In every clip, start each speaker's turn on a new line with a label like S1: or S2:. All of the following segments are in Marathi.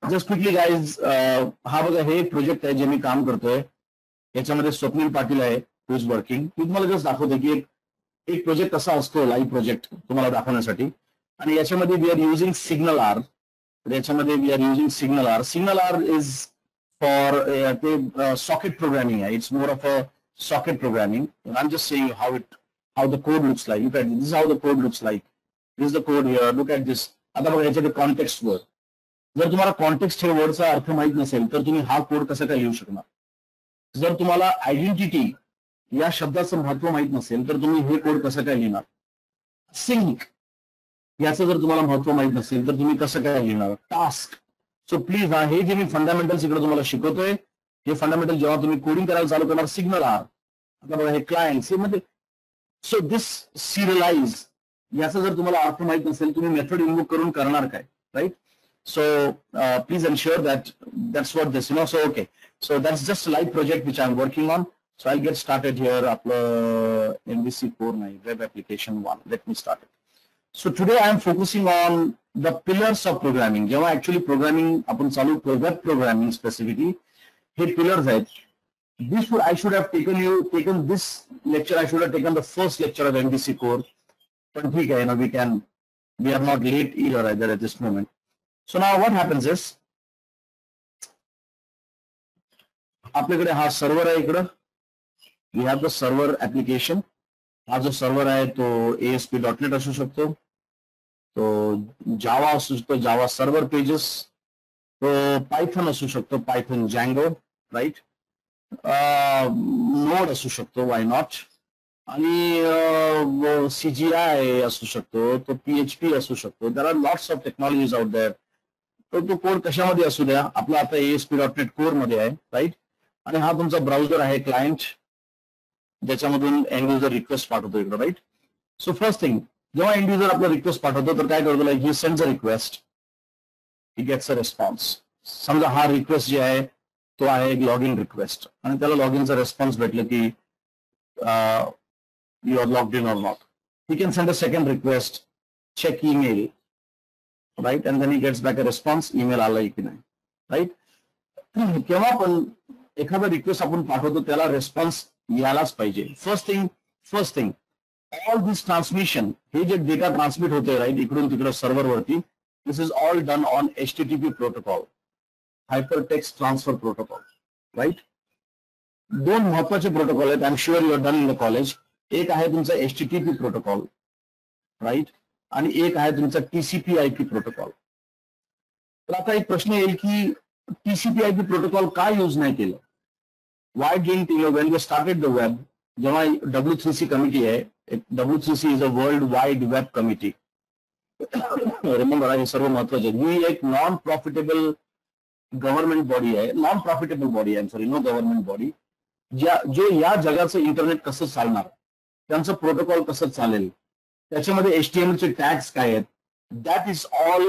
S1: जस्ट क्विकली गाइज, हा बघा हे प्रोजेक्ट आहे जे मी काम करतोय. याच्यामध्ये स्वप्नील पाटील आहे हु इज वर्किंग. मी तुम्हाला जस्ट दाखवते की एक प्रोजेक्ट कसा असतो, लाईव्ह प्रोजेक्ट तुम्हाला दाखवण्यासाठी. आणि याच्यामध्ये we are using SignalR. याच्यामध्ये we are using SignalR. SignalR is for ते सॉकेट प्रोग्रामिंग आहे. It's more of a socket programming. I am just saying how the code looks like. Look at this, how the code looks like. This the code here. Look at this. आता बघा याच्यामध्ये कॉन्टेक्स्ट वर, जर तुम्हाला कॉन्टेक्स्ट हे वर्डचा अर्थ माहित नसेल तर तुम्ही हा कोड कसा काय लिहू शकणार. जर तुम्हाला आयडेंटिटी या शब्दाचं महत्व माहित नसेल तर तुम्ही हे कोड कसं काय लिहिणार. सिंक याचं जर तुम्हाला महत्व माहित नसेल तर तुम्ही कसं काय लिहिणार. टास्क. सो प्लीज हे जे मी फंडामेंटल्स इकडे तुम्हाला शिकवतोय, हे फंडामेंटल जेव्हा तुम्ही कोडिंग करायला चालू करणार, सिग्नल आर. आता बघा हे क्लायंट्स हे मध्ये. सो दिस सिरियलाइज याचा जर तुम्हाला अर्थ माहित नसेल तुम्ही मेथड इन्व्होक करून करणार काय, right. So please ensure that's what this, so okay, so that's just a live project which I'm working on. So I'll get started here. MVC core web application 1. Let me start it. So today I'm focusing on the pillars of programming. जेव्हा actually programming आपण चालू web programming specifically हे pillars आहेत. I should have taken this lecture. I should have taken the first lecture of MVC core. But ठीक आहे, we are not late either at this moment. So now what happens is, आपल्याकडे हा सर्व्हर आहे इकडं. We have the server application. हा जो सर्व्हर आहे तो ASP.NET असू शकतो, तो जावा असू शकतो, जावा सर्व्हर पेजेस, तो पायथन असू शकतो, पायथन जँगो, राईट. नोड असू शकतो, वाय नॉट. आणि CGI असू शकतो, तो PHP असू शकतो. There are lots of technologies out there. तो कोड कशामध्ये असू द्या, आपला आता ASP.NET कोर मध्ये आहे, राईट. आणि हा तुमचा ब्राउझर आहे क्लायंट, ज्याच्यामधून एंड युजर रिक्वेस्ट पाठवतो इकडे, राईट. सो फर्स्ट थिंग, जेव्हा एंड युजर आपला रिक्वेस्ट पाठवतो तर काय करतो, like he sends a request, he gets a response. समजा हा रिक्वेस्ट जे आहे तो आहे एक लॉग इन रिक्वेस्ट आणि त्याला लॉग इनचा रिस्पॉन्स भेटलं की you are logged in or not. He can send a second request, check email, right, and then he gets back a response, email आलाय की नाही, राईट. केव्हा पण एखादा रिक्वेस्ट आपण पाठवतो त्याला रिस्पॉन्स यायलाच पाहिजे. First thing all this transmission, हे जे डेटा ट्रान्समिट होते, राईट, इकडून तिकडे सर्व्हरवरती, this is all done on HTTP protocol, hypertext transfer protocol, right. दोन महत्वाचे प्रोटोकॉल आहेत. I am sure you are done in the college. एक आहे तुमचा HTTP प्रोटोकॉल, राईट, आणि एक आहे तुमचा TCP/IP प्रोटोकॉल. तर आता एक प्रश्न येईल की TCP/IP प्रोटोकॉल का यूज नाही केलं. Why didn't you when we started the web, जेव्हा W3C कमिटी आहे, W3C is a world wide web committee. Remember, हे सर्व महत्वाचे. ही एक नॉन प्रॉफिटेबल गव्हर्नमेंट बॉडी आहे, नो गव्हर्नमेंट बॉडी, जो या जगाचं इंटरनेट कसं चालणार, त्यांचं प्रोटोकॉल कसं चालेल, त्याच्यामध्ये HTML चे टॅग्स काय आहेत, that is all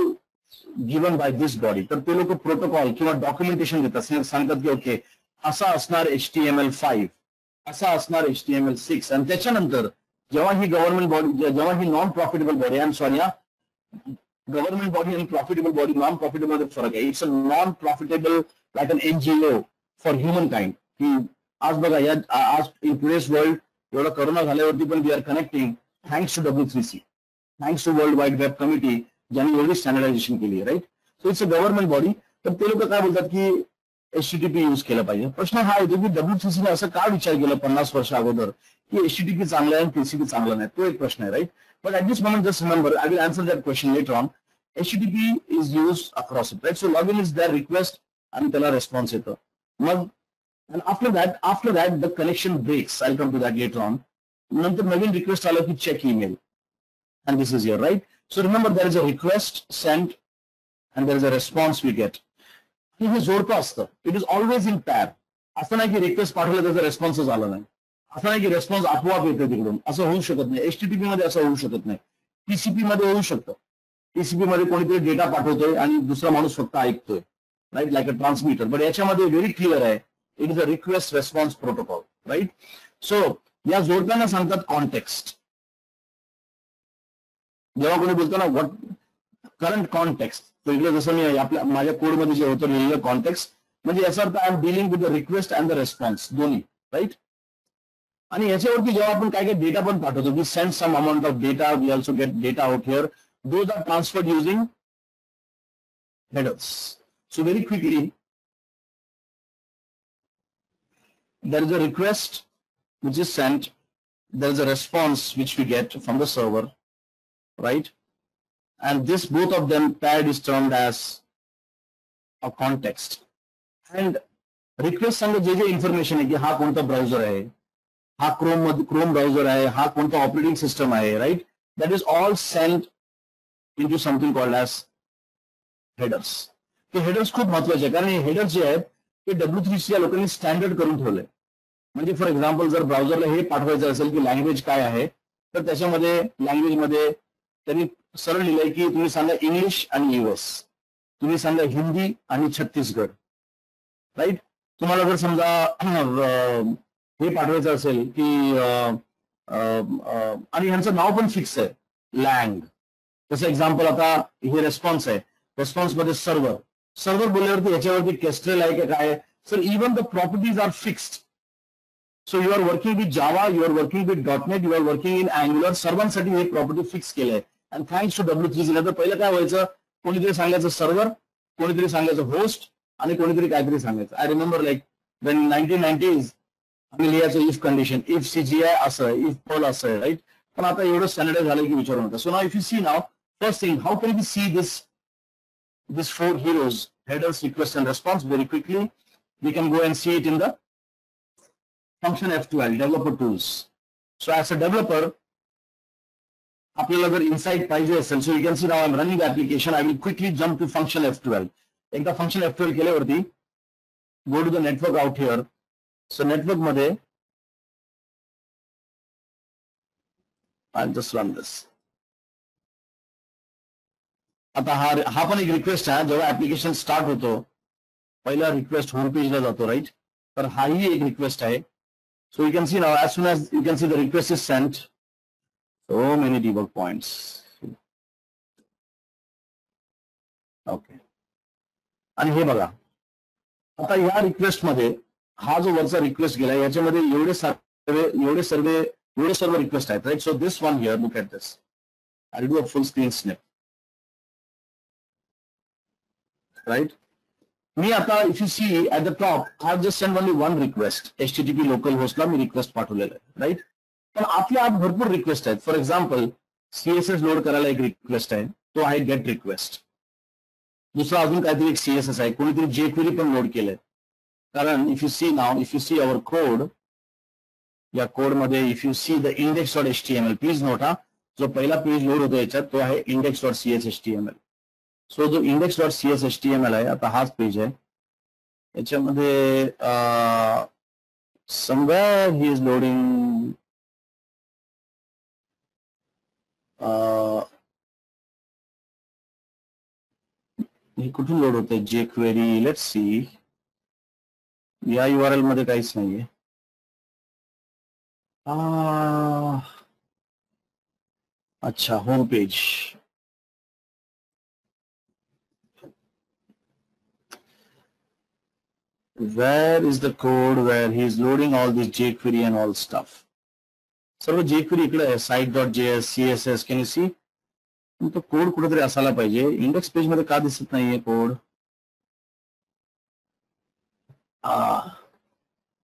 S1: given by this body. तर ते लोक प्रोटोकॉल किंवा डॉक्युमेंटेशन देतात, सांगतात की ओके असा असणार HTML5, असा असणार HTML6. आणि त्याच्यानंतर जेव्हा ही गव्हर्नमेंट बॉडी, जेव्हा ही non profitable body, I am sorry, government body आणि प्रॉफिटेबल बॉडी, नॉन प्रॉफिटेबल मध्ये फरक आहे. It's a non profitable like an NGO for humankind. की आज बघा, आज इन टुडेज वर्ल्ड एवढा करोना झाल्यावरती पण we are connecting thanks to W3C, thanks to world wide web committee, ज्यांनी एवढी स्टँडर्डायझेशन केली आहे, right. So it's a government body. तर ते लोक काय बोलतात की HTTP यूज केलं पाहिजे. प्रश्न हा येतो की W3C ने असं का विचार केला 50 वर्ष अगोदर की HTTP चांगलं आहे आणि TCP चांगलं नाही. तो एक प्रश्न आहे, right. But at this moment just remember, I will answer that question later on. HTTP is use across it, right. So log in is there request आणि त्याला रिस्पॉन्स येतो. मग after that the connection breaks. I come to that later on. नंतर नवीन रिक्वेस्ट आलं की check email, and this is here, right. So remember, there is a request sent and there is a response we get. हे जोडतं असतं. It is always in पॅर. असं नाही की रिक्वेस्ट पाठवलं त्याचा रेस्पॉन्सच आला नाही, असं नाही की रेस्पॉन्स आपोआप येतो तिकडून, असं होऊ शकत नाही. HTTP मध्ये असं होऊ शकत नाही. TCP मध्ये होऊ शकतं. TCP मध्ये कोणीतरी डेटा पाठवतोय आणि दुसरा माणूस फक्त ऐकतोय, right, like a transmitter. But याच्यामध्ये व्हेरी क्लिअर आहे, it is a request response protocol, right. So या जोडताना सांगतात कॉन्टेक्स्ट. जेव्हा कोणी बोलतो ना व्हॉट करंट कॉन्टेक्स्ट. तो इकडे जसं मी आपल्या माझ्या कोडमध्ये जे होतं लिहिलेलं कॉन्टेक्स्ट, म्हणजे याचा अर्थ I am dealing with the request and the response दोन्ही, राईट. आणि याच्यावरती जेव्हा आपण काय काय डेटा पण पाठवतो, we send some amount of data, we also get data out here, those are transferred using headers. So very quickly, there is a request which is sent, there is a response which we get from the server, right? And this both of them paired is termed as a context. And request संग जे जे information है कि हा कोणता browser है, हा Chrome browser है, हा कोणता operating system है, right? That is all sent into something called as headers. ते हेडर्स खूप महत्वाचे आहे, कारण हे हेडर्स जे आहेत ते W3C या लोकांनी स्टँडर्ड करून ठेवले. म्हणजे फॉर एक्झाम्पल जर ब्राउझरला हे पाठवायचं असेल की लँग्वेज काय आहे, तर त्याच्यामध्ये लँग्वेजमध्ये त्यांनी सरळ लिहिलंय की तुम्ही सांगा इंग्लिश आणि US, तुम्ही सांगा हिंदी आणि छत्तीसगड, राईट. तुम्हाला जर समजा हे पाठवायचं असेल की आणि ह्यांचं नाव पण फिक्स आहे लँग. तसं एक्झाम्पल आता हे रेस्पॉन्स आहे, रेस्पॉन्स मध्ये सर्व्हर बोलल्यावरती याच्यावरती केस्ट्रेल आहे की काय, sir even the properties are fixed. So you are working with Java, you are working with .NET, you are working in Angular, सर्वांसाठी हे प्रॉपर्टी फिक्स केलं आहे. And thanks to W3C. तर पहिलं काय व्हायचं, कोणीतरी सांगायचं सर्व्हर, कोणीतरी सांगायचं होस्ट आणि कोणीतरी काहीतरी सांगायचं. I remember like Wien 1990s आम्ही लिहायचं इफ कंडिशन, इफ CGI असं आहे, इफ पॉल असं आहे, राईट. पण आता एवढं स्टँडर्ड झालं की विचारू नका. So now if you see now first thing, how can we see this 4 heroes, headers, request and response very quickly? We can go and see it in the function F12 developer tools. So as a developer, आपल्याला जर इनसाइट पाहिजे असेल, so you can see now I'm running the application. I will quickly jump to function F12. एकदा function F12 केल्यावरती go to the network out here. So network मध्ये I'll just run this. आता हा पण एक रिक्वेस्ट आहे. जेव्हा ऍप्लिकेशन स्टार्ट होतो पहिला रिक्वेस्ट होम पेजला जातो, राईट. तर हाही एक रिक्वेस्ट आहे. So you can see now as soon as you can see the request is sent, so many debug points. Okay. आणि हे बघा आता या रिक्वेस्ट मध्ये हा जो वरचा रिक्वेस्ट गेला याच्यामध्ये एवढे सर्व रिक्वेस्ट आहेत, right. So this one here, look at this. I do a full screen snap, right. मी आता if you see at the top, I have just sent only one request. HTTP localhost ला मी रिक्वेस्ट पाठवलेलं आहे, राईट. पण आपल्या आत भरपूर रिक्वेस्ट आहेत. फॉर एक्झाम्पल CSS लोड करायला एक रिक्वेस्ट आहे, तो आहे गेट रिक्वेस्ट. दुसरा अजून काहीतरी एक CSS आहे, कोणीतरी jQuery पण लोड केलंय. कारण if you see now, if you see our code, या कोड मध्ये if you see the index.html, please note हा, जो पहिला पेज लोड होतो याच्यात तो आहे index.cshtml. सो जो index.cshtml आहे, आता हाच पेज आहे, याच्यामध्ये somewhere he is loading हे कुठून लोड होतंय jQuery, लेट्स सी. या URL मध्ये काहीच नाहीये. अच्छा, home page. Where is the code where he is loading all this jQuery and all stuff? सर्व jQuery इकडे आहे, site.js, CSS. Can you see? तो कोड कुठेतरी असायला पाहिजे. इंडेक्स पेज मध्ये का दिसत नाहीये कोड?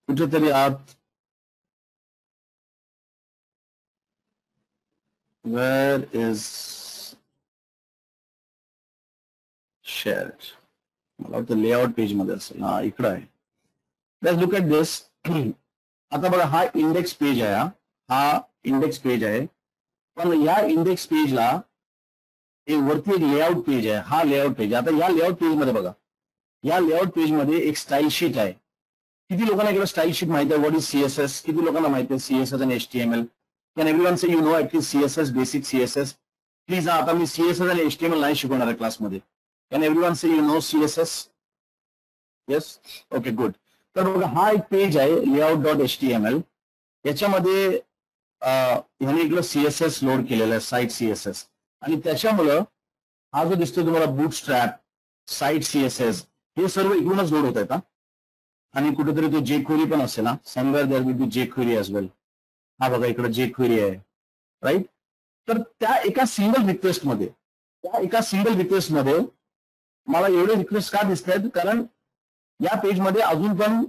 S1: कुठेतरी आत. Where is shared? मला वाटतं लेआउट पेज मध्ये असेल. हा इकडे आहे. Let's look at this. आता बघा हा इंडेक्स पेज आहे, हा इंडेक्स पेज आहे. पण या इंडेक्स पेजला वरती एक लेआउट पेज आहे, हा लेआउट पेज. आता या लेआउट पेज मध्ये बघा, या लेआउट पेज मध्ये एक स्टाईल शीट आहे. किती लोकांना इकडे स्टाईल शीट माहिती आहे? What is CSS? किती लोकांना माहिती आहे CSS आणि HTML? Can everyone say you know at least CSS, basic CSS? Please. आता मी CSS आणि HTML नाही शिकवणार आहे क्लासमध्ये. Can everyone say you know CSS? Yes? Okay, good. तर बघा हा एक पेज आहे layout.html. याच्यामध्ये ह्याने इकडं CSS लोड केलेलं आहे, साईट CSS. आणि त्याच्यामुळं हा जो दिसतोय तुम्हाला बूटस्ट्रॅप, साईट CSS, हे सर्व इकडूनच लोड होत आहेत. आणि कुठेतरी तो jQuery पण असेल ना, somewhere there will be jQuery as well. हा बघा इकडे jQuery आहे, राईट. तर त्या एका सिंगल रिक्वेस्टमध्ये मला एवढे रिक्वेस्ट का दिसत आहेत, कारण या पेजमध्ये अजून पण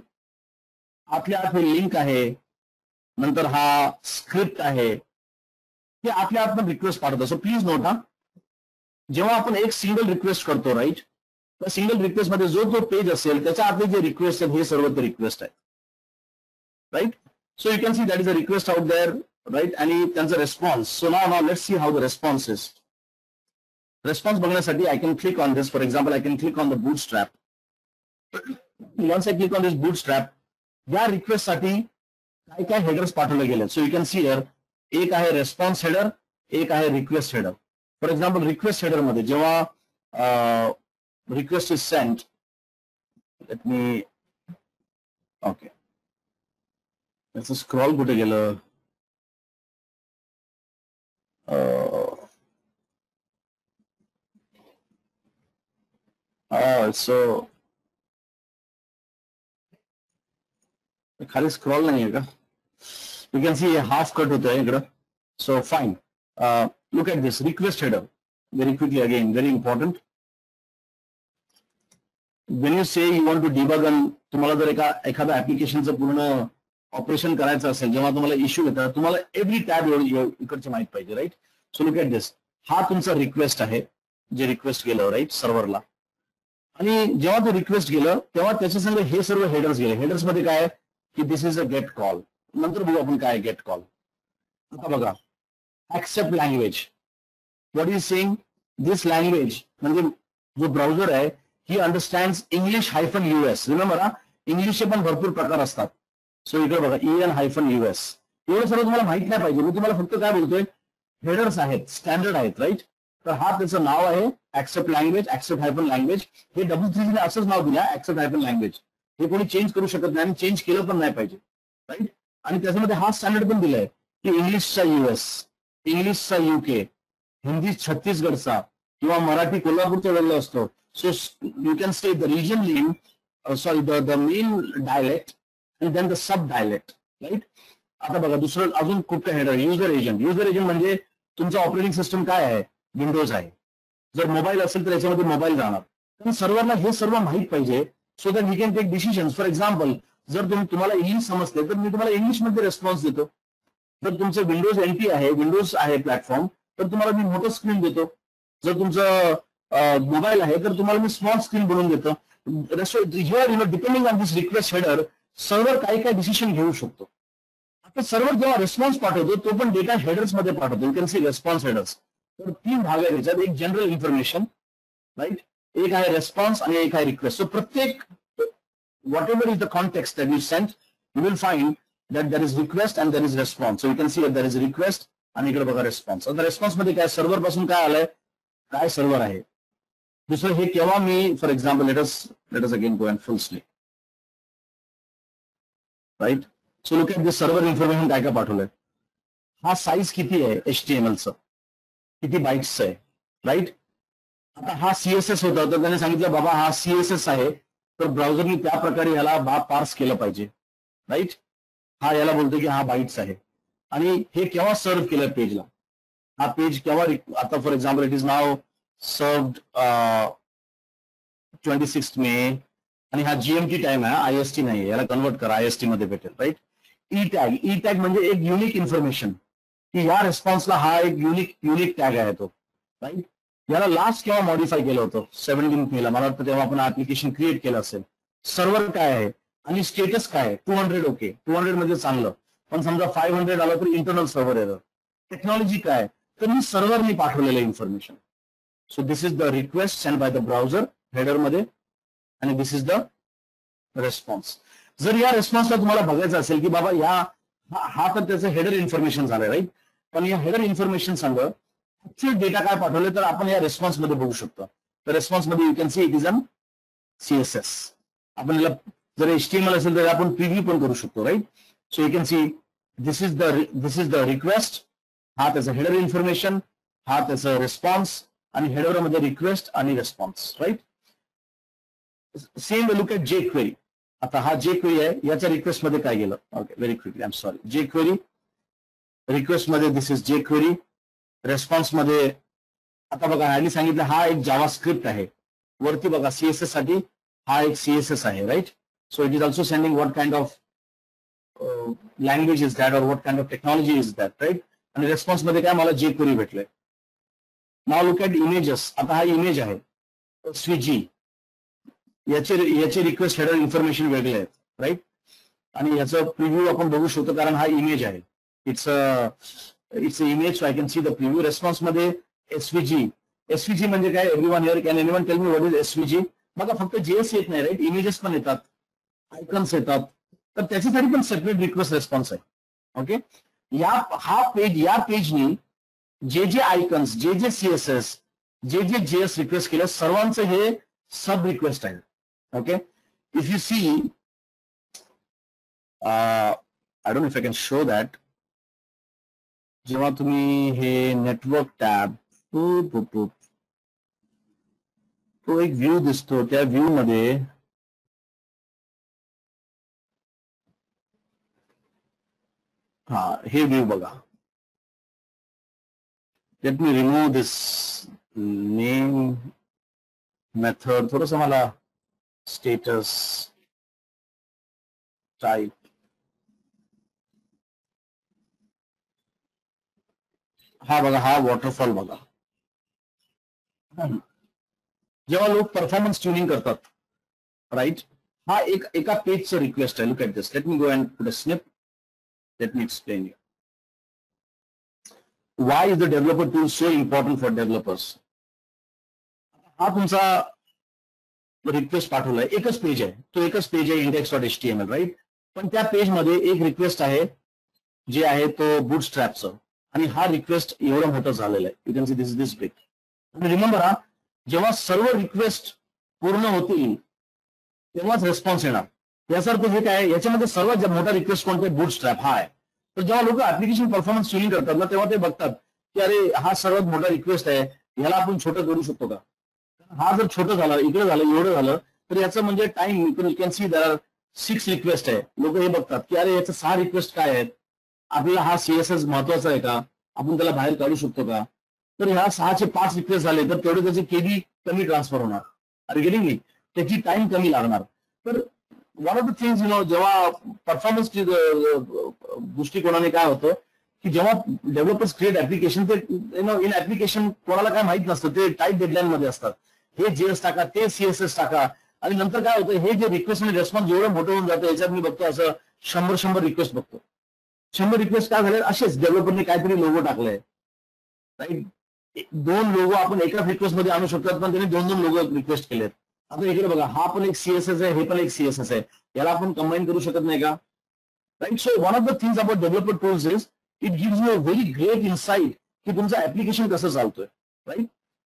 S1: आतल्या आत लिंक आहे, नंतर हा स्क्रिप्ट आहे, ते आपल्या आत पण रिक्वेस्ट पाठवतो. सो प्लीज नोट, जेव्हा आपण एक सिंगल रिक्वेस्ट करतो, राईट, त्या सिंगल रिक्वेस्ट मध्ये जो पेज असेल त्याच्या आतले जे रिक्वेस्ट आहेत हे सर्व ते रिक्वेस्ट आहेत, right. So you can see that is a request out there, right. आणि त्यांचा response. So now let's see how the response is. Response बघण्यासाठी I can click on this. For example I can click on the bootstrap. Once I click on this bootstrap, या रिक्वेस्ट साठी काय काय हेडर्स पाठवले गेले. So you can see here, एक आहे रेस्पॉन्स हेडर, एक आहे request header. For example request header मध्ये जेव्हा request is sent, let me, okay, let's scroll कुठे गेलं. So खाली स्क्रॉल नाही आहे का? You can see half cut होतोय इकडं. So fine, look at this request header very quickly again, very important. When you say you want to debug, and तुम्हाला जर एखादा ऍप्लिकेशनचं पूर्ण ऑपरेशन करायचं असेल, जेव्हा तुम्हाला इश्यू येतात, तुम्हाला एव्हरी टॅब इकडचे माहित पाहिजे, राईट. सो लुक ॲट दिस, हा तुमचा रिक्वेस्ट आहे, जे रिक्वेस्ट गेलं, राईट, सर्व्हरला. आणि जेव्हा ते रिक्वेस्ट गेलं तेव्हा त्याच्या संग हे सर्व हेडर्स गेले. हेडर्स मध्ये काय की दिस इज अ गेट कॉल. नंतर बघू आपण काय गेट कॉल. आता बघा, accept language. What is saying this language, म्हणजे जो ब्राउझर आहे ही अंडरस्टँड्स इंग्लिश -US. रिमेंबर, इंग्लिशचे पण भरपूर प्रकार असतात. सो इकडे बघा EN-US. एवढं सर्व तुम्हाला माहित नाही पाहिजे. मी तुम्हाला फक्त काय बोलतोय, हेडर्स आहेत, स्टँडर्ड आहेत, राईट. तर हा त्याचं नाव आहे ऍक्सेप्ट लँग्वेज, ऍक्सेप्ट लँग्वेज. हे W3C असंच नाव दिलं, ऍक्सेप्ट लँग्वेज. हे कोणी चेंज करू शकत नाही आणि चेंज केलं पण नाही पाहिजे, राईट. आणि त्याच्यामध्ये हा स्टँडर्ड पण दिलाय की इंग्लिशचा US, इंग्लिशचा UK, हिंदी छत्तीसगडचा किंवा मराठी कोल्हापूरचा वेगळा असतो. So you can say the region name, the main dialect and then the sub dialect, right? आता बघा दुसरं अजून खूप काही header. User agent. User agent म्हणजे तुमचा ऑपरेटिंग सिस्टम काय आहे, विंडोज आहे. जर मोबाईल असेल तर याच्यामध्ये मोबाईल जाणार. पण सर्व्हरला हे सर्व माहित पाहिजे, so that we can take decision. For example, जर तुम्हाला इंग्लिश समजते तर मी तुम्हाला इंग्लिशमध्ये रेस्पॉन्स देतो. जर तुमचं विंडोज NT आहे, विंडोज आहे प्लॅटफॉर्म, तर तुम्हाला मी मोठं स्क्रीन देतो. जर तुमचं मोबाईल आहे तर तुम्हाला मी स्मॉल स्क्रीन बनवून देतो. Depending on this request header, server काही काही डिसिजन घेऊ शकतो. आता सर्व्हर जेव्हा रिस्पॉन्स पाठवतो तो पण डेटा हेडर्स मध्ये पाठवतो. You can C response headers. तर 3 भाग आहेत त्याच्यात. एक जनरल इन्फॉर्मेशन, राईट, एक आहे रेस्पॉन्स आणि एक आहे रिक्वेस्ट. सो प्रत्येक whatever is the context that you sent, you will find that there is request and there is response. So you can see there is request आणि इकडे बघा रेस्पॉन्स. आता रेस्पॉन्स मध्ये काय, सर्व्हर पासून काय आलंय, काय सर्व्हर आहे. दुसरं हे केव्हा मी, for example, let us again go and full sleep, right. So look at this server information काय काय पाठवलंय. हा साईज किती आहे HTMLचं, किती बाईट्सचं आहे, राईट. आता हा CSS होता, तर त्याने सांगितलं बाबा हा CSS आहे, तर ब्राउझरने त्या प्रकारे याला पार्स केलं पाहिजे, राईट. हा याला बोलतो की हा बाईट्स आहे. आणि हे केव्हा सर्व्ह केलं पेजला, हा पेज केव्हा, आता for example it is now served 26 मे, आणि हा GMT टाइम आहे, IST नाही, याला कन्वर्ट करा, IST मध्ये भेटेल, राईट. ई टॅग म्हणजे एक युनिक इन्फॉर्मेशन, की या रिस्पॉन्सला हा एक युनिक टॅग आहे तो, राईट. याला लास्ट केव्हा मॉडिफाय केलं होतं, 17 मेला मला वाटतं, तेव्हा आपण ऍप्लिकेशन क्रिएट केलं असेल. सर्व्हर काय आहे आणि स्टेटस काय आहे. 200 ओके, 200 मध्ये चांगलं, पण समजा 500 आलं तर इंटरनल सर्व्हर एरर. टेक्नॉलॉजी काय, तर मी सर्व्हरनी पाठवलेलं information. So this is the request send by the browser header मध्ये, आणि दिस इज द रेस्पॉन्स. जर या रेस्पॉन्सला तुम्हाला बघायचं असेल की बाबा हा तर त्याचं हेडर इन्फॉर्मेशन झालंय, राईट. पण या हेडर इन्फॉर्मेशन सांग ऍक्च्युअल डेटा काय पाठवले तर आपण या रेस्पॉन्स मध्ये बघू शकतो. तर रेस्पॉन्स मध्ये you can see it is an CSS. आपण याला जर HTML असेल तर आपण प्रिव्ह्यू पण करू शकतो, right. So you can see this is the request. हा त्याचं हेडर इन्फॉर्मेशन, हा त्याचं रिस्पॉन्स, आणि हेडर मध्ये रिक्वेस्ट आणि response, right. Same look at jQuery. आता हा जे क्वेरी आहे, याच्या रिक्वेस्ट मध्ये काय गेलं? Okay, very quickly, I am sorry. जे क्वेरी रिक्वेस्ट मध्ये दिस इज जे क्वेरी. रेस्पॉन्स मध्ये आता बघा ह्यांनी सांगितलं हा एक जावा स्क्रिप्ट आहे. वरती बघा सीएसएस साठी हा एक सीएसएस आहे, right. So it is also sending what kind of language is that, or what kind of technology is that, right. आणि रेस्पॉन्स मध्ये काय मला जे क्वेरी भेटलंय. Now look at images. आता हा इमेज आहे एसव्हीजी, याचे रिक्वेस्ट हेडर इन्फॉर्मेशन वेगळे आहेत, राईट. आणि याचं प्रिव्ह्यू आपण बघू शकतो कारण हा इमेज आहे. Its image, so I can see the preview. Response मध्ये एसव्हीजी. एसव्हीजी म्हणजे काय? Everyone here can anyone tell me what is SVG? बघा फक्त जेएस येत नाही, राईट. इमेजेस पण येतात, आयकन्स येतात, तर त्याच्यासाठी पण सेपरेट रिक्वेस्ट रेस्पॉन्स आहे. ओके. या पेजनी जे आयकन्स, जे सीएसएस, जे जेएस रिक्वेस्ट केलं सर्वांचं हे सब रिक्वेस्ट आहे. Okay. If you see, I don't know if I can show that. जेव्हा तुम्ही हे नेटवर्क टॅब, तो एक व्ह्यू दिसतो, त्या व्ह्यू मध्ये हे व्ह्यू बघा. लेट मी रिमूव्ह दिस नेम मेथड. थोडस मला स्टेटस टाइप. हा बघा, हा वॉटरफॉल बघा. जेव्हा लोक परफॉर्मन्स ट्युनिंग करतात, राईट, हा एका पेजचं रिक्वेस्ट आहे. Look at this. Late me go and put a snip. Let me explain you. Why is the developer tool so important for developers? हा तुमचा रिक्वेस्ट पाठवलाय, एकच पेज आहे, तो एकच पेज आहे index.html, राईट. पण त्या पेज मध्ये एक रिक्वेस्ट आहे जे आहे तो बूटस्ट्रॅपचं, आणि हा रिक्वेस्ट एवढा मोठा झालेला आहे. You can see this big. आणि रिमेंबर, हा जेव्हा सर्व रिक्वेस्ट पूर्ण होतील तेव्हाच रेस्पॉन्स येणार. यासारखं हे काय, याच्यामध्ये सर्वात मोठा रिक्वेस्ट कोणता? बूटस्ट्रॅप हा आहे. तर जेव्हा लोक ऍप्लिकेशन परफॉर्मन्स ट्युनिंग करतात ना, तेव्हा ते बघतात की अरे हा सर्वात मोठा रिक्वेस्ट आहे, ह्याला आपण छोटं करू शकतो का? हा जर छोटं झालं, इकडे झालं, एवढं झालं, तर याचं म्हणजे time, you can see there are 6 request आहे. लोक हे बघतात की अरे याचं 6 रिक्वेस्ट काय आहेत, आपल्याला हा सीएसएस महत्वाचा आहे का, आपण त्याला बाहेर काढू शकतो का? तर ह्या 6चे 5 रिक्वेस्ट झाले तर तेवढे त्याचे केबी कमी ट्रान्सफर होणार. अरे गेटिंग मी, त्याची टाइम कमी लागणार. तर वन ऑफ द थिंग्स जेव्हा परफॉर्मन्स दृष्टिकोनाने काय होतं की जेव्हा डेव्हलपर्स क्रिएट ऍप्लिकेशन, ते इन ऍप्लिकेशन कोणाला काय माहित नसतं, ते टाईप डेडलाईन मध्ये असतात. हे जेएस टाका, ते सीएसएस टाका, आणि नंतर काय होतं, हे जे रिक्वेस्ट आणि रेस्पॉन्स जेवढं मोठं होऊन जातं, याच्यात मी बघतो असं 100 रिक्वेस्ट बघतो. 100 रिक्वेस्ट काय झाले, असेच डेव्हलपरने काहीतरी लोगो टाकलाय, राईट. 2 लोगो आपण एकाच रिक्वेस्ट मध्ये आणू शकतात, पण त्यांनी 2 लोगो रिक्वेस्ट केलेत. आता इकडे बघा, हा पण एक सीएसएस आहे, हे पण एक सीएसएस आहे, याला आपण कंबाईन करू शकत नाही का? Right. So one of the things about developer tools is it gives you a very great insight की तुमचं ऍप्लिकेशन कसं चालतोय, right.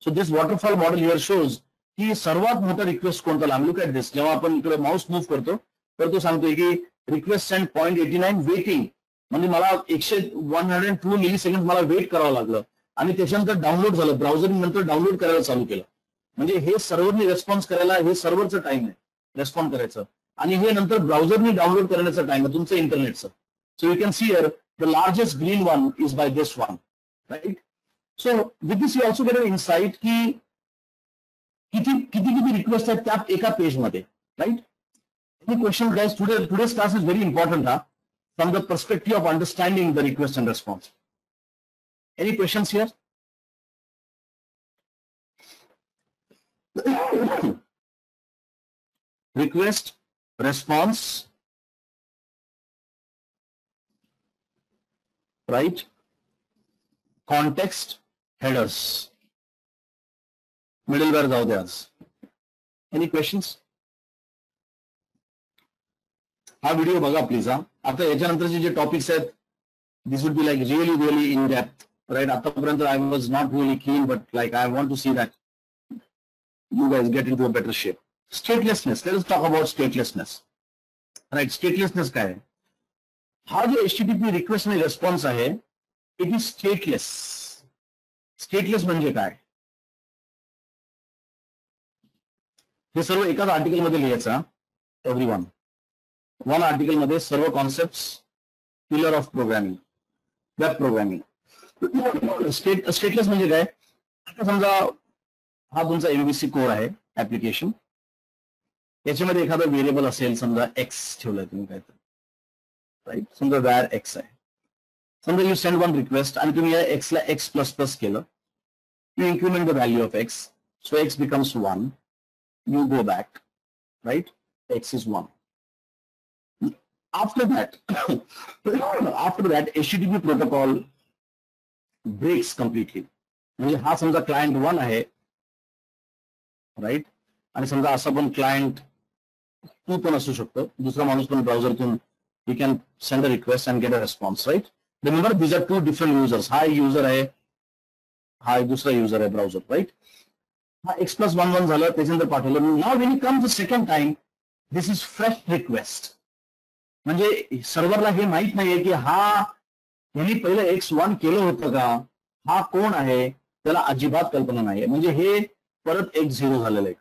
S1: So this waterfall model here shows की सर्वात मोठा रिक्वेस्ट कोणता लागला. Look at this. जेव्हा आपण इकडे माऊस मूव्ह करतो तर तो सांगतोय की रिक्वेस्ट सेंड 0.89 वेटिंग, म्हणजे मला 102 मिली सेकंड मला वेट करावं लागलं, आणि त्याच्यानंतर डाउनलोड झालं, ब्राउझर नंतर डाउनलोड करायला चालू केलं. म्हणजे हे सर्व्हरनी रेस्पॉन्स करायला, हे सर्व्हरचं टाइम आहे रेस्पॉन्ड करायचं, आणि हे नंतर ब्राउझरनी डाउनलोड करण्याचं टाइम आहे तुमचं इंटरनेटचं. So you can see here the largest green one is by this one, right. So with this you also get an insight की किती रिक्वेस्ट आहेत त्या एका पेजमध्ये, right. Any question guys? Today's class is very important हा, from the perspective of understanding the request and response. Any questions here? Request, response, right? Context, headers. Middleware जाऊ द्या आज. Any questions? हा व्हिडिओ बघा प्लीज. आता याच्यानंतरचे जे टॉपिक्स आहेत, this would be like really in depth, right. आतापर्यंत I was not really keen, but like I want to see that you guys get into a better shape. Statelessness. Let us talk about statelessness. Right? Statelessness काय आहे? हा जो HTTP रिक्वेस्ट आणि रेस्पॉन्स आहे, इट इज स्टेटलेस. स्टेटलेस म्हणजे काय? हे सर्व एकाच आर्टिकल मध्ये लिहायचं. एव्हरीवन, वन आर्टिकल मध्ये सर्व concepts, pillar of programming, web programming. Stateless म्हणजे काय? आता समजा हा तुमचा MVC कोर आहे ऍप्लिकेशन, याच्यामध्ये एखादा व्हेरिएबल असेल, समजा एक्स ठेवलाय तुम्ही काय तर, राईट. समजा वॅर एक्स आहे. समजा यू सेंड वन रिक्वेस्ट आणि तुम्ही या एक्स ला x++ केलं. You increment the value of x, so x becomes 1. You go back, right, x is 1. After that, HTTP protocol breaks completely. म्हणजे हा समजा क्लायंट 1 आहे, राईट, आणि समजा असा पण क्लायंट 2 पण असू शकतो, दुसरा माणूस पण ब्राउझरतून you can send a request and get a response, right. Remember these are 2 different users. हा एक युजर आहे, हा एक दुसरा युजर आहे ब्राउझर, राईट. हा x+11 झालं, त्याच्यानंतर पाठवलं. Now when it comes the second time, this is fresh request. म्हणजे सर्व्हरला हे माहित नाहीये की हा यांनी पहिलं x1 केलं होतं का, हा कोण आहे, त्याला अजिबात कल्पना नाहीये. म्हणजे हे परत x0 झालेलं आहे.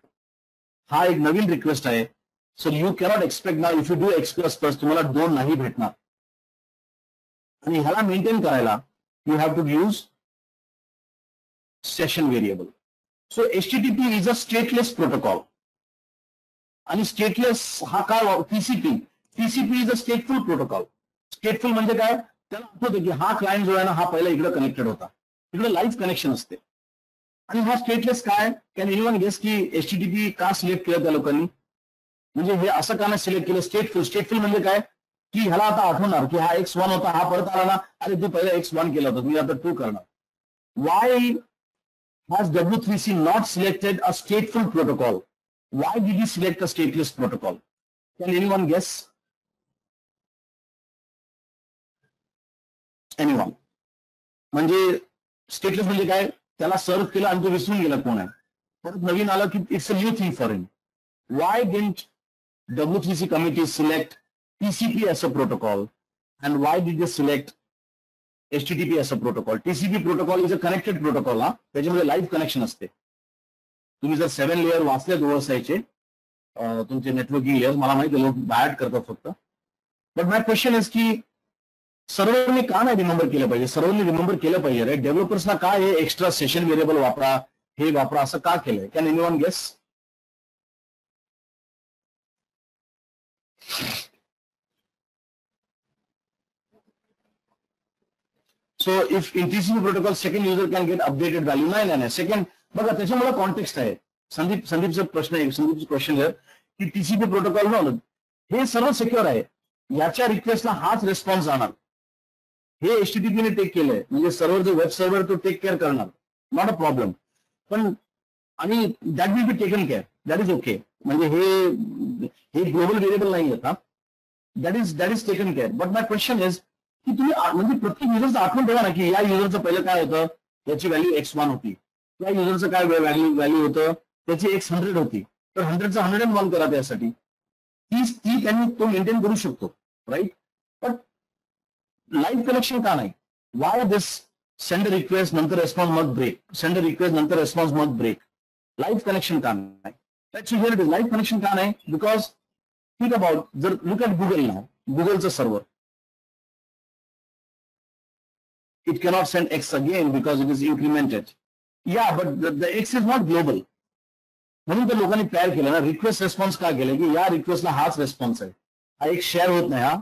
S1: हा एक नवीन रिक्वेस्ट आहे. So you cannot expect now if you do x++ तुम्हाला 2 नाही भेटणार. आणि ह्याला मेंटेन करायला you have to use session variable. So HTTP is a stateless protocol. आणि स्टेटलेस हा काय, TCP is a stateful protocol. Stateful म्हणजे काय? त्याला आठवतं की हा क्लायंट जो आहे ना, हा पहिला इकडे कनेक्टेड होता, इकडे लाईव्ह कनेक्शन असते. आणि हा स्टेटलेस काय? कॅन एनीवन गेस की HTTP का सिलेक्ट केलं त्या लोकांनी? म्हणजे हे असं का नाही सिलेक्ट केलं? स्टेटफुल म्हणजे काय की ह्याला आता आठवणार की हा x1 होता, हा परत आला ना, अरे तू पहिला x1 केला होता, तुम्ही आता 2 करणार. Y has W3C not selected a stateful protocol? Why did he select a stateless protocol? Can anyone guess? Anyone? म्हणजे स्टेटलेस म्हणजे काय? त्याला सर्व केलं आणि तो विसरून गेला कोण आहे, परत नवीन आला की it's a new thing for him. Why didn't W3C committee select TCP as a protocol? And why did they select HTTP as a protocol? TCP protocol is a connected protocol. हा, त्याच्यामध्ये लाईव्ह कनेक्शन असते. तुम्ही जर 7 लेअर वाचलेत ओएसआयचे तुमचे नेटवर्किंग लेअर, मला माहिती लोक बायट करतात फक्त. बट माय क्वेश्चन इज की सर्व्हरने का नाही रिमेंबर केलं पाहिजे? सर्व्हरने रिमेंबर केलं पाहिजे, राईट. डेव्हलपर्सना का हे एक्स्ट्रा सेशन व्हेरिएबल वापरा, हे वापरा, असं का केलंय? Can anyone guess? So if in TCP protocol second user can get updated value. नाही सेकंड बघा त्याच्यामुळे कॉन्टेक्स्ट आहे. संदीपचा प्रश्न आहे, संदीपचं क्वेश्चन आहे की TCP प्रोटोकॉल न हे सर्व सिक्युअर आहे, याच्या रिक्वेस्टला हाच रिस्पॉन्स जाणार. हे HTTPने टेक केलंय, म्हणजे सर्व्हर जो वेब सर्व्हर तो टेक केअर करणार, नॉट अ प्रॉब्लेम. पण आणि that will be taken care, that is okay. म्हणजे हे ग्लोबल व्हेरिएबल नाही आहेत, हा, that is taken care. But my question is की तुम्ही म्हणजे प्रत्येक युजरचं आठवण ठेवा ना की या युजरचं पहिलं काय होतं, याची व्हॅल्यू x1 होती, या युजरचं काय व्हॅल्यू होतं, त्याची x100 होती, तर 100चं 101 करा. त्यासाठी ती त्यांनी तो मेंटेन करू शकतो, राईट. बट लाईव्ह कनेक्शन का नाही? वाय दिस सेंड रिक्वेस्ट नंतर response must break, send request नंतर response must break? Live connection का नाही? लाईव्ह कनेक्शन का नाही? बिकॉज थिंक अबाउट, जर लुक ॲट गुगल नाव, गुगलचं server, it cannot send X again because it is incremented. Yeah, but the X is not global. म्हणून तर लोकांनी पॅर केलं ना, रिक्वेस्ट रिस्पॉन्स का केलं की या रिक्वेस्टला हाच रिस्पॉन्स आहे, हा एक शेअर होत नाही. हा,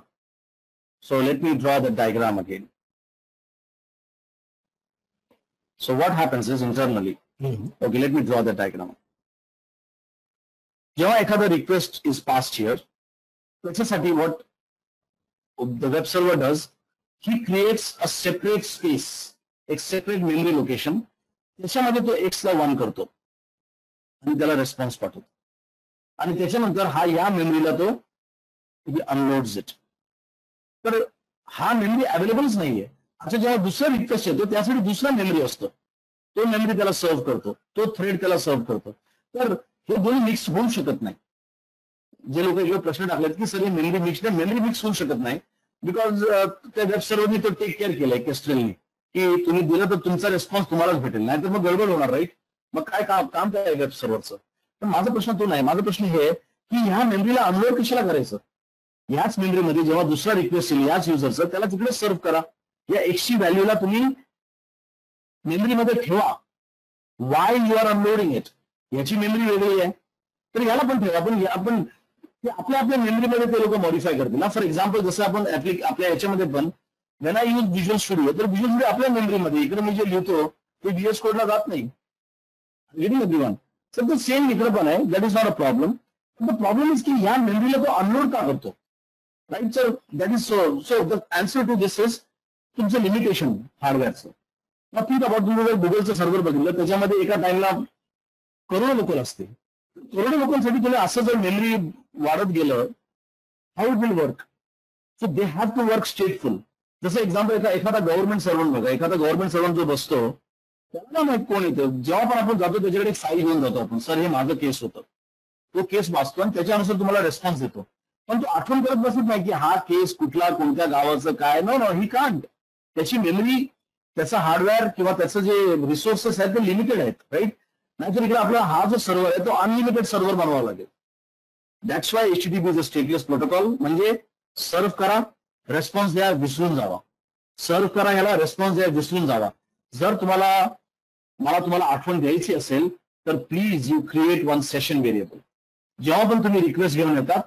S1: so let me draw the diagram again. So what happens is internally, okay, let me draw the diagram. जेव्हा एखादा रिक्वेस्ट इज पास्ड हिअर, त्याच्यासाठी what the web server does, he creates a separate space, एक सेपरेट मेमरी लोकेशन, त्याच्यामध्ये तो X ला 1 करतो आणि त्याला रिस्पॉन्स पाठवतो. आणि त्याच्यानंतर हा या मेमरीला तो अनलोड्स इट. तर हा मेमरी अवेलेबलच नाहीये. आता जेव्हा दुसरा रिक्वेस्ट येतो त्यासाठी दुसरा मेमरी असतो, तो मेमरी त्याला सर्व्ह करतो, तो थ्रेड त्याला सर्व्ह करतो. तर हे दोन्ही मिक्स होऊ शकत नाही. जे लोक इकडे प्रश्न टाकलेत की सर मेमरी मिक्स होऊ शकत नाही, बिकॉज त्या वेब सर्व्हरनी तो टेक केअर केलाय केस्ट्रेलनी की तुम्ही दिलं तर तुमचा रिस्पॉन्स तुम्हालाच भेटेल, नाहीतर मग गडबड होणार, राईट. मग काय काम काय वेब सर्व्हरचं? पण माझा प्रश्न तो नाही. माझा प्रश्न हे आहे की ह्या मेमरीला अनलोड कशाला करायचं? याच मेमरीमध्ये जेव्हा दुसरा रिक्वेस्ट येईल याच युजरचं, त्याला तिकडे सर्व्ह करा. या एक्सची व्हॅल्यूला तुम्ही मेमरीमध्ये ठेवा. Why you are unloading it, याची मेमरी वेगळी आहे तर याला पण ठेवा. आपण आपल्या आपल्या मेमरीमध्ये ते लोक मॉडिफाय करतील ना. फॉर एक्झाम्पल जसं आपण आपल्या याच्यामध्ये पण when I use visual studio, तर व्हिज्युअल स्टुडिओ आपल्या मेमरीमध्ये, इकडे मी जे लिहितो ते VS कोडला जात नाही. Getting everyone? सर तर सेम इकडे पण आहे. That is not a problem. The problem is की या मेमरीला तो अनलोड का करतो? Right sir, that is so the answer to this is तुमचं लिमिटेशन हार्डवेअरचं. मग ठीक आहे, तुम्ही जर गुगलचं सर्व्हर बघितलं त्याच्यामध्ये एका टाइमला करोडो लोक असते. करोडो लोकांसाठी तुम्ही असं जर मेमरी वाढत गेलं, how it will work? So they have to work stateful. जसं एक्झाम्पल एखादा गव्हर्नमेंट सर्वंट बघा, एखादा गव्हर्नमेंट सर्वंट जो बसतो त्याला माहित कोण येतं. जेव्हा पण आपण जातो त्याच्याकडे एक फाईल घेऊन जातो आपण, सर हे माझं केस होतं, तो केस वाचतो आणि त्याच्यानुसार तुम्हाला रेस्पॉन्स देतो. पण तो आठवण करत बसत नाही की हा केस कुठला, कोणत्या गावाचं, काय. No no, he can't. त्याची मेमरी, त्याचं हार्डवेअर किंवा त्याचं जे रिसोर्सेस आहेत ते लिमिटेड आहेत. राईट? नाहीतर इकडे आपला हा जो सर्व्हर आहे तो अनलिमिटेड सर्व्हर बनवावा लागेल. That's why HTTP is a stateless protocol. म्हणजे सर्व्ह करा, रेस्पॉन्स द्या, विसरून जावा. सर्व्ह करा, याला रेस्पॉन्स द्या, विसरून जावा. जर तुम्हाला आठवण द्यायची असेल तर please you create one session variable. जेव्हा पण तुम्ही रिक्वेस्ट घेऊन येतात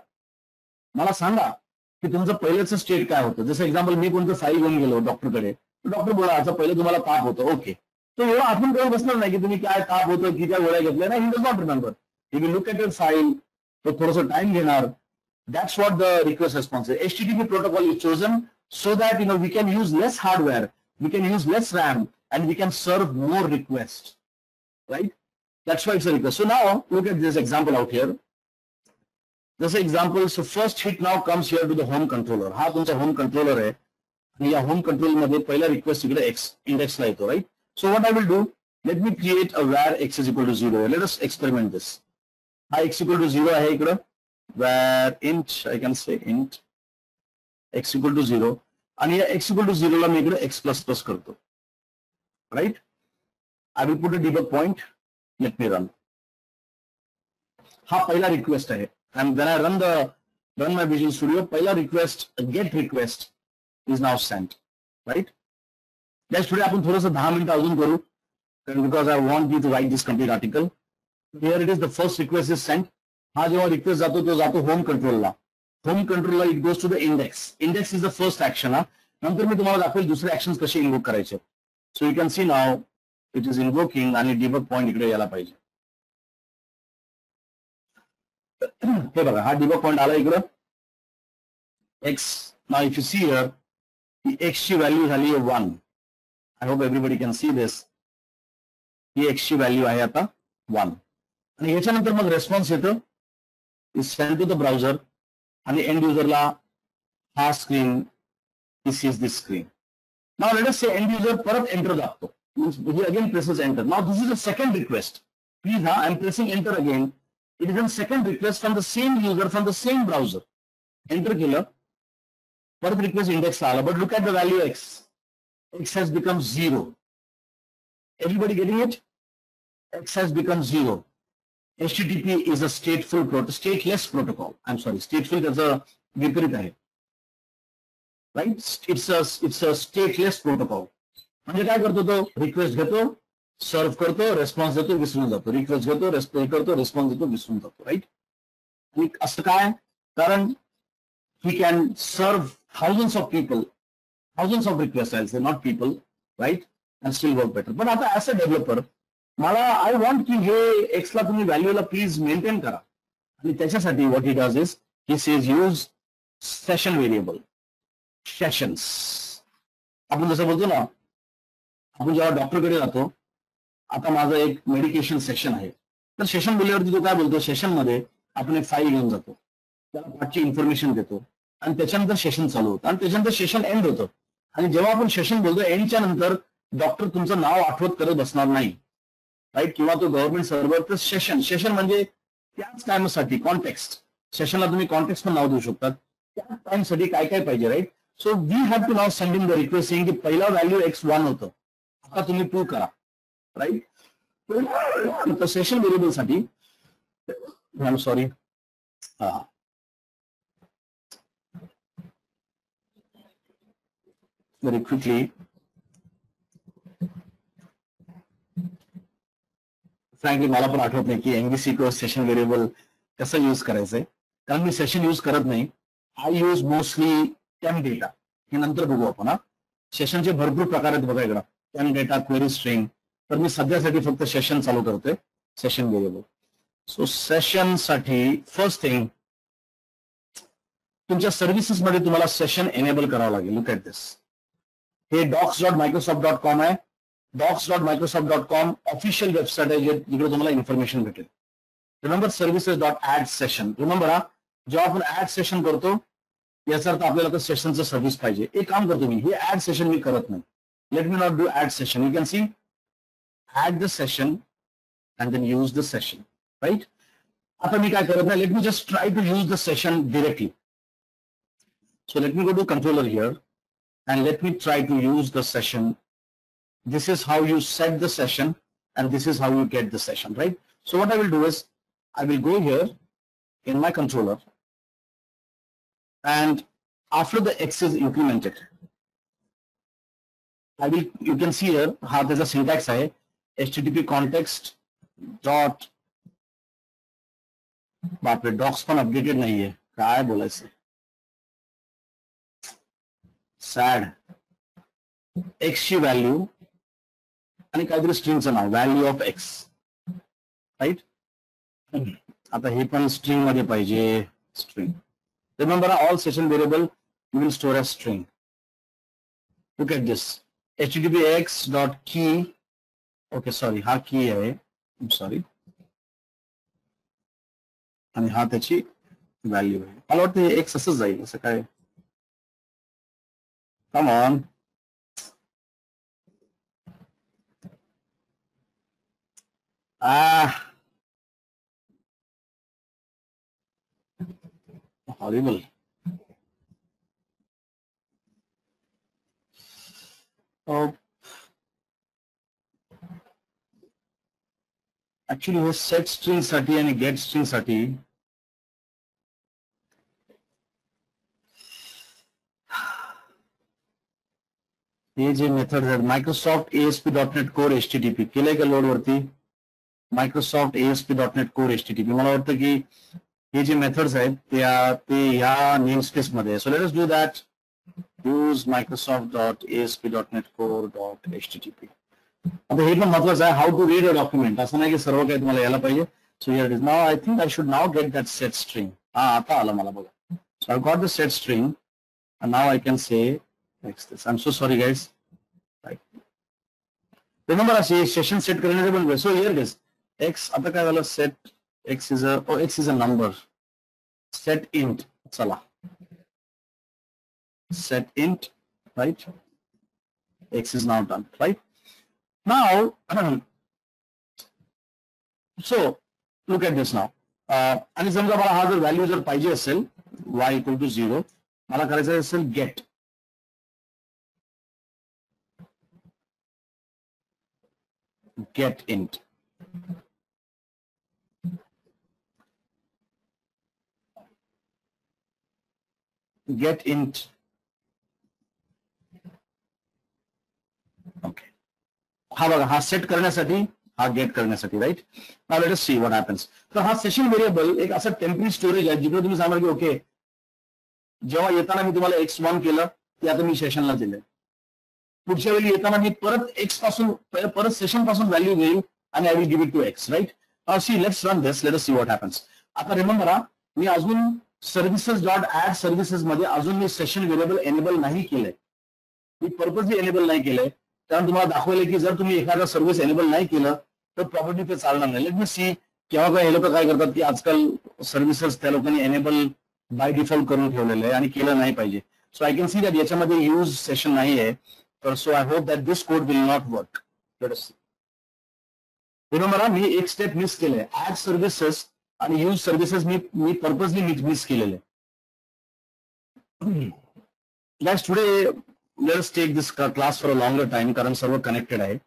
S1: मला सांगा की तुमचं पहिल्याचं स्टेट काय होतं. जसं एक्झाम्पल मी कोणतं फाईल घेऊन गेलो डॉक्टरकडे, डॉक्टर बोला आता पहिलं तुम्हाला ताप होतं. ओके, तो एवढं आठवण करत बसणार नाही की तुम्ही काय ताप होतं, किती गोळ्या घेतल्या. नाही, he does not remember. He will look at your file, तो थोडंसं टाइम घेणार. That's what the request response is. HTTP protocol is chosen so that we can use less hardware, we can use less RAM, and we can serve more requests. Right? That's why it's a request. So now look at this example out here. This example, so first hit now comes here to the home controller. हा तुमचा home controller आहे आणि या home controller मध्ये पहिला request इकडे x index ला येतो. Right? So what I will do, let me create a var x is equal to 0. Let us experiment this. हा x equal to 0 आहे इकडं. Where int, I can say int x equal to 0 आणि या x equal to 0 ला मी इकडे x plus plus करतो. Right? I will put a debug point. Let me run. हा पहिला रिक्वेस्ट आहे. And when I run my Visual Studio, पहिला request, get request is now sent. Right? Next today आपण थोडंसं 10 मिनिटं अजून करू because I want you to write this complete article. Here it is, the first request is sent. हा जेव्हा रिक्वेस्ट जातो तो जातो होम कंट्रोलला. होम कंट्रोलला it goes to the index. Index is the first action. हा नंतर मी तुम्हाला दाखवेल दुसरे ऍक्शन कसे इन्व्होक करायचे. So you can see now it is invoking आणि डिबग पॉइंट इकडे यायला पाहिजे. हे बघा हा डिबग पॉइंट आला इकडं x. Now if you see here he x ची व्हॅल्यू झाली आहे 1. I hope everybody can see this. He x ची व्हॅल्यू आहे आता 1 आणि याच्यानंतर मग रेस्पॉन्स येतो is sent to the browser and the end user la ha screen, this is this screen. Now let us say end user parat enter daapto, he again presses enter. Now this is a second request. Please, I am pressing enter again. It is a second request from the same user from the same browser. Enter killer, parat request index la, but look at the value x. X has become 0. Everybody getting it? X has become 0. HTTP is a stateless protocol. I'm sorry, stateful is a विपरीत आहे. Right? It's a stateless protocol. म्हणजे काय करतो तो? रिक्वेस्ट घेतो, सर्व्ह करतो, रेस्पॉन्स देतो, विसरून जातो. रिक्वेस्ट घेतो, रेस्पॉन्स करतो, रेस्पॉन्स देतो, विसरून जातो. राईट? आणि असं काय? कारण he can serve thousands of people, thousands of requests, I'll say, not people, right? And still work better. But आता as a developer, मला आय वॉन्ट की हे एक्सला तुम्ही व्हॅल्यूला प्लीज मेंटेन करा. आणि त्याच्यासाठी what he does is he says use session variable. Sessions आपण जसं बोलतो ना, आपण जेव्हा डॉक्टरकडे जातो, आता माझं एक मेडिकेशन सेशन आहे, तर सेशन बोलल्यावरती तो काय बोलतो, सेशन मध्ये आपण एक फाईल घेऊन जातो, त्याला पाठची इन्फॉर्मेशन देतो आणि त्याच्यानंतर सेशन चालू होतं आणि त्याच्यानंतर सेशन एंड होतं. आणि जेव्हा आपण सेशन बोलतो एंडच्या नंतर डॉक्टर तुमचं नाव आठवत करत बसणार नाही. राईट? किंवा तो गव्हर्नमेंट सर्व्हर तर सेशन म्हणजे त्याच टाइमसाठी कॉन्टेक्स्ट. सेशनला तुम्ही कॉन्टेक्स्ट पण नाव देऊ शकतात. त्या टाइमसाठी काय काय पाहिजे. Right? So we have to now send in the request saying की पहिला व्हॅल्यू x1 होतं, आता तुम्ही 2 करा. राईट? तर सेशन व्हेरिएबल साठी I'm sorry. Very quickly. Frankly मला पण आठवत नाही की एमव्हीसी किंवा सेशन व्हेरिएबल कसं यूज करायचंय, कारण मी सेशन यूज करत नाही. I use mostly temp data. हे नंतर बघू आपण. सेशनचे भरपूर प्रकार आहेत बघा इकडं. Temp data, query string. तर मी सध्यासाठी फक्त सेशन चालू करतोय, सेशन व्हेरिएबल. सो सेशन साठी फर्स्ट थिंग, तुमच्या सर्व्हिसेस मध्ये तुम्हाला सेशन एनेबल करावं लागेल. लुक ॲट दिस. हे docs.microsoft.com आहे. docs.microsoft.com ऑफिशियल वेबसाईट आहे जिकडे तुम्हाला इन्फॉर्मेशन भेटेल. Remember services.add session. रिमेंबर जेव्हा आपण ऍड सेशन करतो याचा अर्थ आपल्याला तर सेशनचं सर्व्हिस पाहिजे. एक काम करतो मी, हे ऍड सेशन मी करत नाही. Let me not do add session. You can see add the session and then use the session, right. आता मी काय करत नाही, let me just try to use the session directly. So let me go to controller here and let me try to use the session. This is how you set the session and this is how you get the session, right? So what I will do is I will go here in my controller, and after the X is implemented, you can see here how there's a syntax hai, http context dot, बापरे docs पण updated nahi hai, काय बोलायचं, सॅड. एक्स ची व्हॅल्यू आणि काहीतरी स्ट्रिंगचं नाव, व्हॅल्यू ऑफ एक्स, राईट. आता हे पण स्ट्रिंग मध्ये पाहिजे, string. Remember all session variable you will store as string. Look at this, httpx dot key. Okay sorry, हा की आहे, सॉरी, आणि हा त्याची व्हॅल्यू आहे. मला वाटतं हे एक्स असंच जाईल, असं काय. Come on. Horrible. Actually, हे set string साठी आणि get string साठी हे जे मेथड आहेत, मायक्रोसॉफ्ट ASP.NET Core HTTP केलंय का लोड वरती? Microsoft ASP.NET Core HTTP. मला वाटतं की हे जे मेथड्स आहेत ते ह्या नेम स्पेस मध्ये. So let us do that. Use Microsoft.ASP.NET Core.HTTP. आता हे पण महत्वाचं आहे, how to read a document. असं नाही की सर्व काही तुम्हाला यायला पाहिजे. So here it is. Now I think I should now get that set string. आता आलं मला बघा. So I got the set string and now I can say next this. I'm so sorry guys. Right. Remember I say session set करण्याचे पण. So here it is. X आता काय झालं, set X is a number. Set int. चला. Set int, right? X is now done, right? Now so look at this now. आणि समजा मला हा जर व्हॅल्यू जर पाहिजे असेल y equal to 0, मला करायचं असेल get. Get int. Get int. Okay, हा बघा, हा सेट करण्यासाठी, हा गेट करण्यासाठी, right. Now let us see what happens. तर हा सेशन व्हेरिएबल एक असं टेम्पररी स्टोरेज आहे जिकडे तुम्ही सांगा की ओके, जेव्हा येताना मी तुम्हाला x1 केलं ते आता मी सेशनला दिलंय. पुढच्या वेळी येताना मी परत एक्स पासून, परत सेशन पासून व्हॅल्यू घेईल आणि I will give it to x, right. See let's run this, let us see what happens. आता रिमेंबर मी अजून सर्व्हिसेस डॉट ऍड सर्व्हिसेस मध्ये अजून मी सेशन व्हेरिएबल एनेबल नाही केलंय. मी पर्पजली एनेबल नाही केलंय, कारण तुम्हाला दाखवलंय की जर तुम्ही एखादा सर्व्हिस एनेबल नाही केलं तर प्रॉपर्टी ते चालणार नाही. लेट मी सी केव्हा काय हे लोक काय करतात की आजकाल सर्व्हिसेस त्या लोकांनी एनेबल बाय डिफॉल्ट करून ठेवलेलं आहे आणि केलं नाही पाहिजे. So I can see that याच्यामध्ये यूज सेशन नाही आहे. तर so I hope that this code will not work. Let us see. Remember मी एक स्टेप मिस केलंय. ऍड सर्व्हिसेस आणि यूज सर्व्हिसेस मी पर्पजली मिस केलेले. Guys today let us take this class for a longer time, कारण सर्व कनेक्टेड आहे.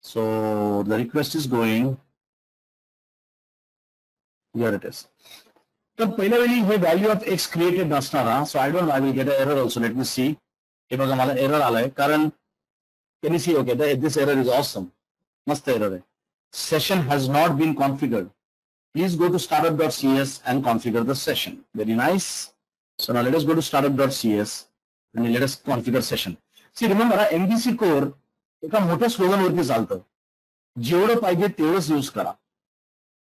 S1: So the request is going. Here it is. तर पहिल्या वेळी हे व्हॅल्यू ऑफ एक्स क्रिएटेड नसणार हा. So I don't I will get a error also. Let me see. हे बघा मला एरर आलाय कारण can you see okay this error is awesome. मस्त एरर आहे. Session has not been configured. Please go to startup.cs and configure the session. Very nice. So now let us go to startup.cs and let us configure session. See, remember, MVC core एका मोठ्या स्लोगन वरती चालतं. जेवढं पाहिजे तेवढंच यूज करा.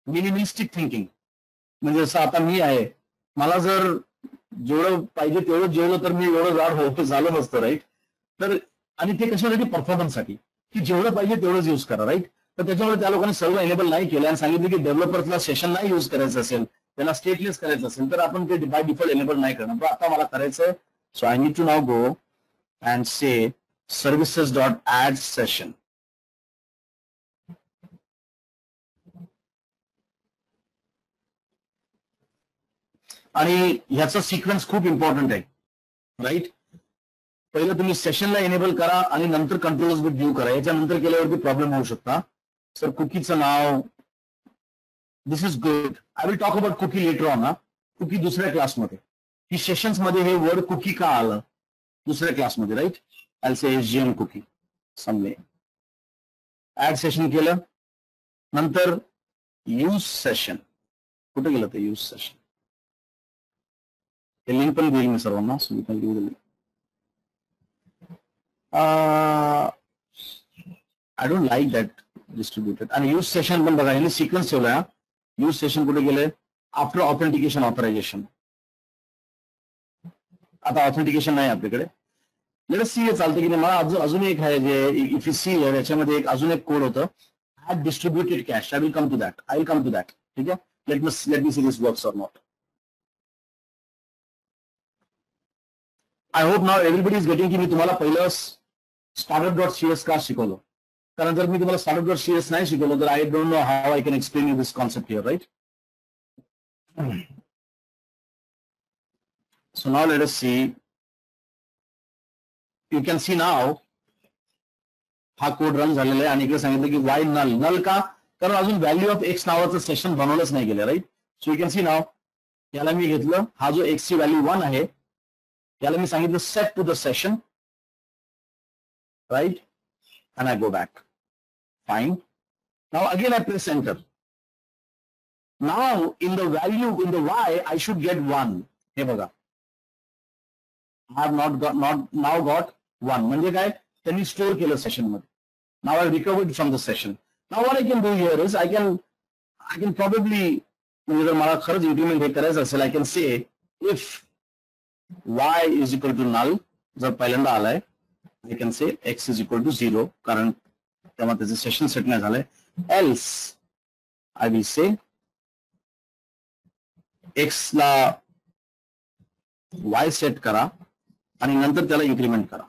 S1: Minimalistic thinking. म्हणजे जसं आता मी आहे, मला जर जेवढं पाहिजे तेवढं जेवलं तर मी एवढं जाड झालं नसतं, राईट. तर आणि ते कशासाठी, परफॉर्मन्ससाठी, की जेवढं पाहिजे तेवढंच यूज करा, राईट. तर त्याच्यामुळे त्या लोकांनी सर्व एनेबल नाही केलं आणि सांगितलं की डेव्हलपर्सला सेशन नाही यूज करायचं असेल, त्यांना स्टेटलेस करायचं असेल तर आपण ते बाय डिफॉल्ट एनेबल नाही करणार. पण आता मला करायचं. So I need to now go and say services dot add session. आणि ह्याचा सिक्वेन्स खूप इम्पॉर्टंट आहे, राईट. पहिलं तुम्ही सेशनला एनेबल करा आणि नंतर कंट्रोलर्स विथ व्ह्यू करा. याच्यानंतर केल्यावरती प्रॉब्लेम होऊ शकता. सर कुकीचं नाव, this is good. I will talk about cookie later on. Cookie दुसऱ्या क्लासमध्ये. ही सेशन्स मध्ये हे वर्ड कुकी का आलं दुसऱ्या क्लासमध्ये, right. I say SGM cookie समजे. ऍड सेशन केलं, नंतर यूज सेशन. कुठे गेलं ते यूज सेशन? हे लिंक पण देईल मी सर्वांना. So you can give the link. I don't like that distributed. आणि यूज सेशन पण बघा, यांनी सिक्वेन्स ठेवलाय. यूज सेशन कुठे गेले? After authentication authorization. आता ऑथेंटिकेशन नाही आपल्याकडे. Let us see. हे चालतं की नाही. मला अजून एक आहे जे इफ यू सी याच्यामध्ये एक अजून एक कोड होतं, add distributed cache. I will come to that. I will come to that. ठीक आहे. Let me see this works or not. I hope now everybody is getting की मी तुम्हाला पहिलं startup.cs का शिकवलं. कारण जर मी तुम्हाला startup.cs नाही शिकवलं तर I don't know how I can explain you this concept here, right. So now let us see. You can see now हा कोड रन झालेला आहे आणि इकडे सांगितलं की वाय नल. नल का? कारण अजून व्हॅल्यू ऑफ एक्स नावाचं सेशन बनवलंच नाही गेलं, right. So you can see now. याला मी घेतलं, हा जो एक्स ची व्हॅल्यू 1 आहे याला मी सांगितलं set to the session, right. and I go back. Fine. Now again I press enter. Now in the value, in the y, I should get 1. हे बघा. I have now got 1. म्हणजे काय? त्यांनी स्टोअर केलं सेशन मध्ये. Now I recovered from the session. Now what I can do here is I can probably, म्हणजे जर मला खरंच इम्प्लिमेंट हे करायचं असेल, I can say if y is equal to null, जर पहिल्यांदा आलाय, I can say x is equal to 0 कारण तेव्हा त्याचं सेशन सेट नाही झालंय. Else I will say x ला y सेट करा आणि नंतर त्याला इन्क्रीमेंट करा.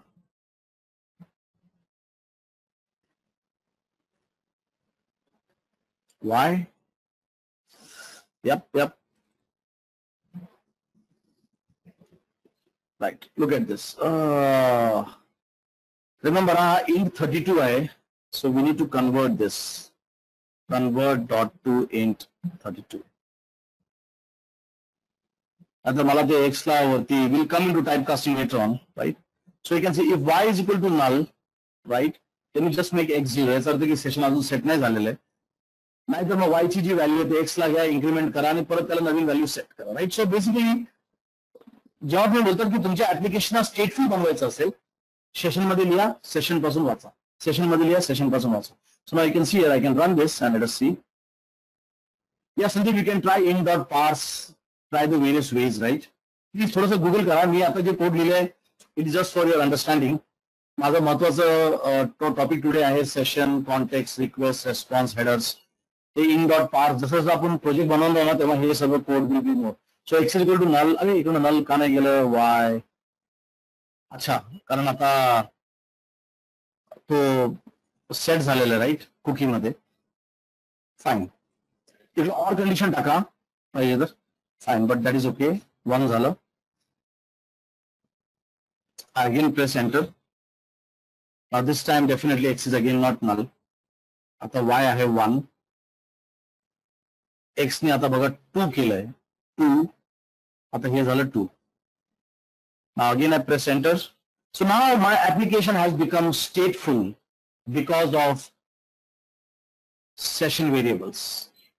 S1: y, yep. Right, look at this. Remember, int 32 आहे, so we need to convert this. Convert dot to int 32. आता मला ते x ला वरती will come into typecasting later on, right? So you can see if y is equal to null, right? Then you just make x 0. याचा अर्थ की सेशन अजून सेट नाही झालेलं आहे. नाहीतर मग y ची जी व्हॅल्यू आहे x ला घ्या, इन्क्रीमेंट करा आणि परत त्याला नवीन व्हॅल्यू सेट करा, राईट. सो बेसिकली जेव्हा तुम्ही बोलतात की तुमच्या ऍप्लिकेशनला स्टेटफुल बनवायचं असेल, सेशन मध्ये लिहा, सेशन पासून वाचा, सेशन मध्ये लिहा, सेशन पासून वाचा. So now you can see here I can run this and let us see. या Sandeep you can try in dot parse, try the various ways, right. Please थोडंसं गुगल करा. मी आता जे कोड लिहिलंय it is just for your understanding. माझं महत्वाचं टॉपिक टुडे आहे session, context, request, response, headers. हे इन डॉट पार्स जसं जसं आपण प्रोजेक्ट बनवतो ना तेव्हा हे सगळं code will be more. So x is equal to null. अरे इकडून नल का नाही गेलं? वाय? अच्छा, कारण आता तो सेट झालेला आहे, राईट, कुकी मध्ये. फाईन. इकडे ऑर कंडिशन टाका पाहिजे तर. Fine, but that is okay. 1 झालं. Again press enter. This time definitely x is again not null. आता वाय आहे 1. एक्सने आता बघा 2 केलंय, 2, आता हे झालं 2. Now again I press enter. So now my application has become stateful because of session variables.